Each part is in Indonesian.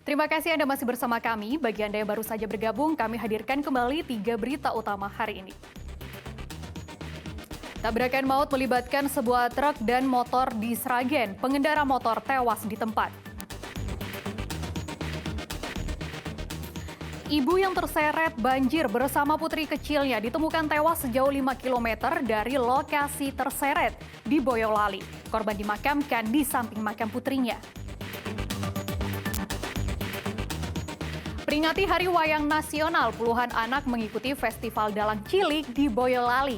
Terima kasih Anda masih bersama kami. Bagi Anda yang baru saja bergabung, kami hadirkan kembali 3 berita utama hari ini. Tabrakan maut melibatkan sebuah truk dan motor di Sragen. Pengendara motor tewas di tempat. Ibu yang terseret banjir bersama putri kecilnya ditemukan tewas sejauh 5 km dari lokasi terseret di Boyolali. Korban dimakamkan di samping makam putrinya. Peringati Hari Wayang Nasional, puluhan anak mengikuti Festival Dalang Cilik di Boyolali.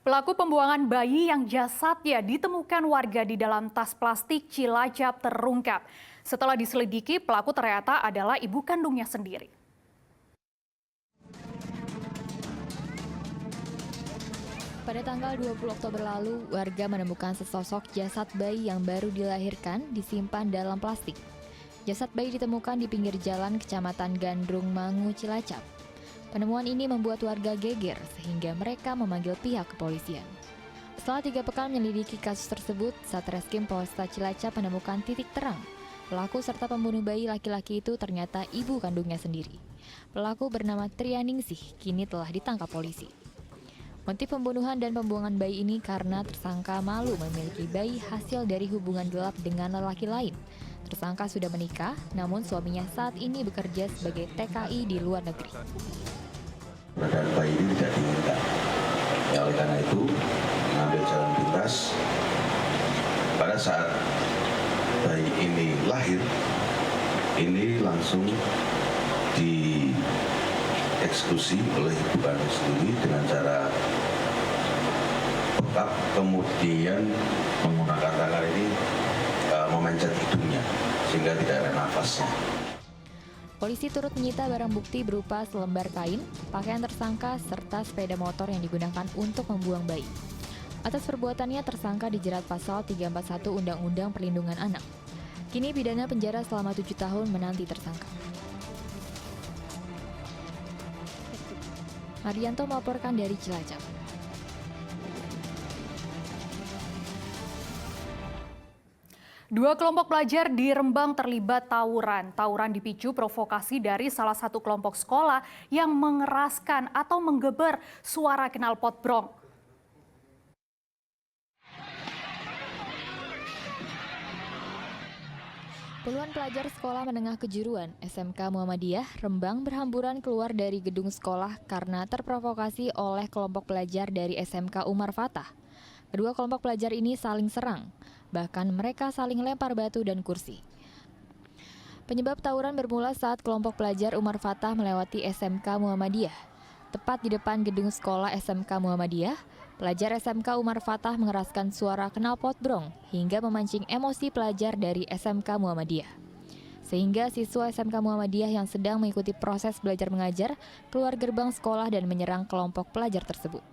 Pelaku pembuangan bayi yang jasadnya ditemukan warga di dalam tas plastik Cilacap terungkap. Setelah diselidiki, pelaku ternyata adalah ibu kandungnya sendiri. Pada tanggal 20 Oktober lalu, warga menemukan sesosok jasad bayi yang baru dilahirkan disimpan dalam plastik. Jasad bayi ditemukan di pinggir jalan Kecamatan Gandrung Mangu, Cilacap. Penemuan ini membuat warga geger sehingga mereka memanggil pihak kepolisian. Setelah 3 pekan menyelidiki kasus tersebut, Satreskrim Polresta Cilacap menemukan titik terang. Pelaku serta pembunuh bayi laki-laki itu ternyata ibu kandungnya sendiri. Pelaku bernama Trianingsih kini telah ditangkap polisi. Motif pembunuhan dan pembuangan bayi ini karena tersangka malu memiliki bayi hasil dari hubungan gelap dengan lelaki lain. Tersangka sudah menikah, namun suaminya saat ini bekerja sebagai TKI di luar negeri. Keberadaan bayi ini tidak diinginkan. Ya, oleh karena itu, mengambil jalan pintas. Pada saat bayi ini lahir, ini langsung dieksekusi oleh ibu kandung sendiri dengan cara bekap, kemudian menggunakan tangan ini memencet hidungnya sehingga tidak ada nafasnya. Polisi turut menyita barang bukti berupa selembar kain, pakaian tersangka, serta sepeda motor yang digunakan untuk membuang bayi. Atas perbuatannya, tersangka dijerat pasal 341 Undang-Undang Perlindungan Anak. Kini pidana penjara selama 7 tahun menanti tersangka. Marianto melaporkan dari Cilacap. Dua kelompok pelajar di Rembang terlibat tawuran. Tawuran dipicu provokasi dari salah satu kelompok sekolah yang mengeraskan atau menggeber suara knalpot brong. Puluhan pelajar sekolah menengah kejuruan SMK Muhammadiyah Rembang berhamburan keluar dari gedung sekolah karena terprovokasi oleh kelompok pelajar dari SMK Umar Fatah. Kedua kelompok pelajar ini saling serang, bahkan mereka saling lempar batu dan kursi. Penyebab tawuran bermula saat kelompok pelajar Umar Fatah melewati SMK Muhammadiyah. Tepat di depan gedung sekolah SMK Muhammadiyah, pelajar SMK Umar Fatah mengeraskan suara knalpot brong hingga memancing emosi pelajar dari SMK Muhammadiyah. Sehingga siswa SMK Muhammadiyah yang sedang mengikuti proses belajar mengajar keluar gerbang sekolah dan menyerang kelompok pelajar tersebut.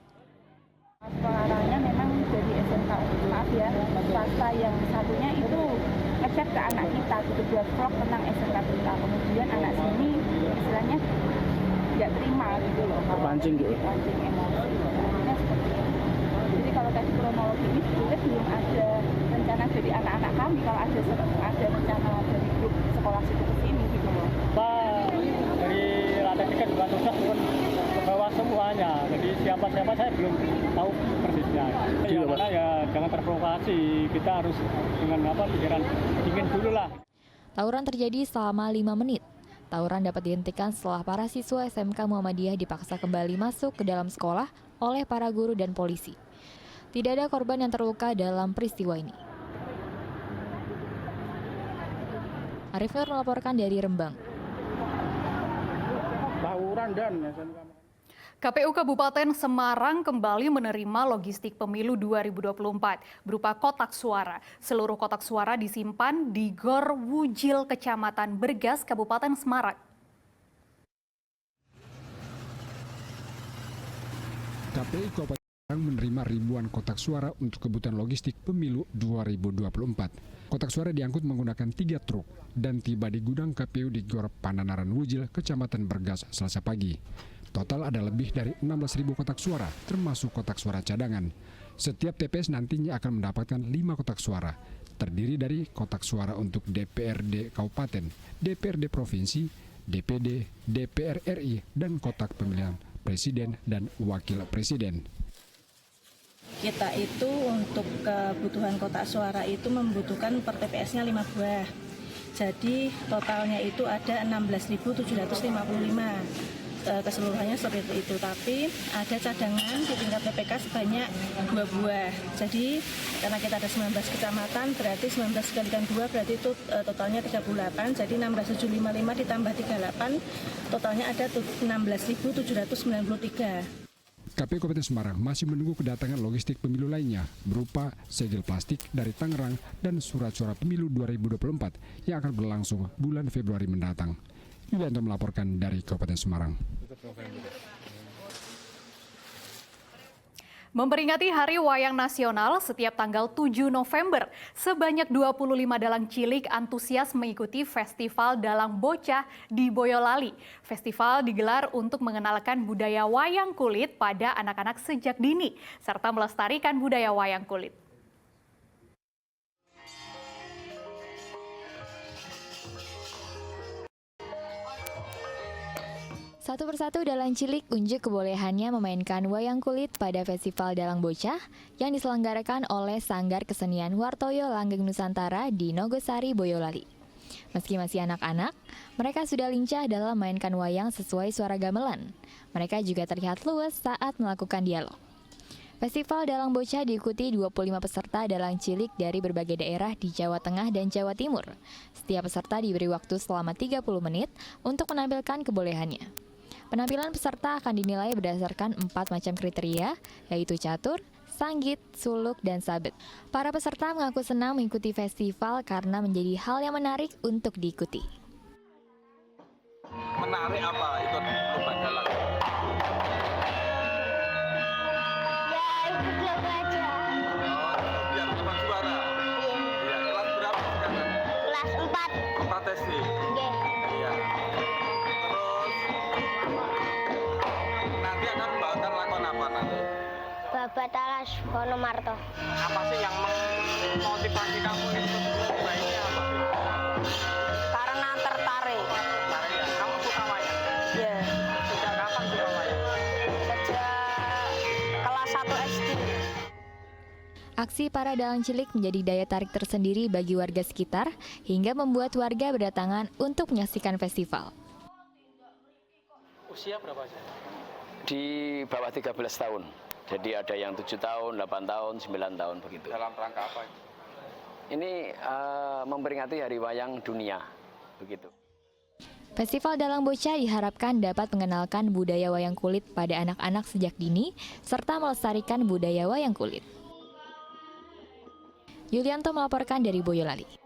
Pengarangnya memang dari SMK maaf ya, swasta yang satunya itu ngechat ke anak kita gitu buat vlog tentang SMK kita. Kemudian anak sini istilahnya nggak terima gitu loh. Terpancing gitu. Terpancing emosi. Akhirnya seperti itu. Jadi kalau tadi kronologi ini sebetulnya belum ada rencana dari anak-anak kami kalau ada rencana dari grup sekolah situ ke sini gitu loh. Pak, dari lantai 3 juga tuntas pun ke bawah semuanya. Jadi siapa-siapa saya belum tahu persisnya. Ya, karena ya jangan terprovokasi. Kita harus dengan pikiran dingin dulu lah. Tawuran terjadi selama 5 menit. Tawuran dapat dihentikan setelah para siswa SMK Muhammadiyah dipaksa kembali masuk ke dalam sekolah oleh para guru dan polisi. Tidak ada korban yang terluka dalam peristiwa ini. Arif Nur melaporkan dari Rembang. Tawuran dan KPU Kabupaten Semarang kembali menerima logistik pemilu 2024 berupa kotak suara. Seluruh kotak suara disimpan di Gor Wujil, Kecamatan Bergas, Kabupaten Semarang. KPU Kabupaten Semarang menerima ribuan kotak suara untuk kebutuhan logistik pemilu 2024. Kotak suara diangkut menggunakan 3 truk dan tiba di gudang KPU di Gor Pananaran Wujil, Kecamatan Bergas, Selasa pagi. Total ada lebih dari 16.000 kotak suara, termasuk kotak suara cadangan. Setiap TPS nantinya akan mendapatkan 5 kotak suara, terdiri dari kotak suara untuk DPRD Kabupaten, DPRD Provinsi, DPD, DPR RI, dan kotak pemilihan Presiden dan Wakil Presiden. Kita itu untuk kebutuhan kotak suara itu membutuhkan per TPS-nya 5 buah. Jadi totalnya itu ada 16.755. Keseluruhannya seperti itu, tapi ada cadangan di tingkat PPK sebanyak 2 buah. Jadi karena kita ada 19 kecamatan, berarti 19 dikalikan 2 berarti itu totalnya 38. Jadi 16.755 ditambah 38, totalnya ada 16.793. KPU Kabupaten Semarang masih menunggu kedatangan logistik pemilu lainnya berupa segel plastik dari Tangerang dan surat suara pemilu 2024 yang akan berlangsung bulan Februari mendatang. Yulianto melaporkan dari Kabupaten Semarang. Memperingati Hari Wayang Nasional setiap tanggal 7 November, sebanyak 25 dalang cilik antusias mengikuti Festival Dalang Bocah di Boyolali. Festival digelar untuk mengenalkan budaya wayang kulit pada anak-anak sejak dini, serta melestarikan budaya wayang kulit. Satu persatu dalang cilik unjuk kebolehannya memainkan wayang kulit pada Festival Dalang Bocah yang diselenggarakan oleh Sanggar Kesenian Wartoyo Langgeng Nusantara di Nogosari, Boyolali. Meski masih anak-anak, mereka sudah lincah dalam memainkan wayang sesuai suara gamelan. Mereka juga terlihat luwes saat melakukan dialog. Festival Dalang Bocah diikuti 25 peserta dalang cilik dari berbagai daerah di Jawa Tengah dan Jawa Timur. Setiap peserta diberi waktu selama 30 menit untuk menampilkan kebolehannya. Penampilan peserta akan dinilai berdasarkan 4 macam kriteria, yaitu catur, sanggit, suluk, dan sabet. Para peserta mengaku senang mengikuti festival karena menjadi hal yang menarik untuk diikuti. Menarik apa itu lomba dalang? Ya, ikut lomba aja. Biar dapat juara. Iya, kelas berapa sekarang? Kelas 4. 4 SD. Nggih. Iya. Terus nanti akan membawakan lakon apa nanti? Babat Alas Bonomarto. Apa sih yang memotivasi kamu untuk lomba ini apa? Karena tertarik. Tertarik ya? Kamu suka wayang? Ya. Sejak kapan suka wayang? Sejak kelas 1 SD. Aksi para dalang cilik menjadi daya tarik tersendiri bagi warga sekitar hingga membuat warga berdatangan untuk menyaksikan festival. Usia berapa sih? Di bawah 13 tahun. Jadi ada yang 7 tahun, 8 tahun, 9 tahun begitu. Dalam rangka apa? Ini memperingati Hari Wayang Dunia, begitu. Festival Dalang Bocah diharapkan dapat mengenalkan budaya wayang kulit pada anak-anak sejak dini, serta melestarikan budaya wayang kulit. Yulianto melaporkan dari Boyolali.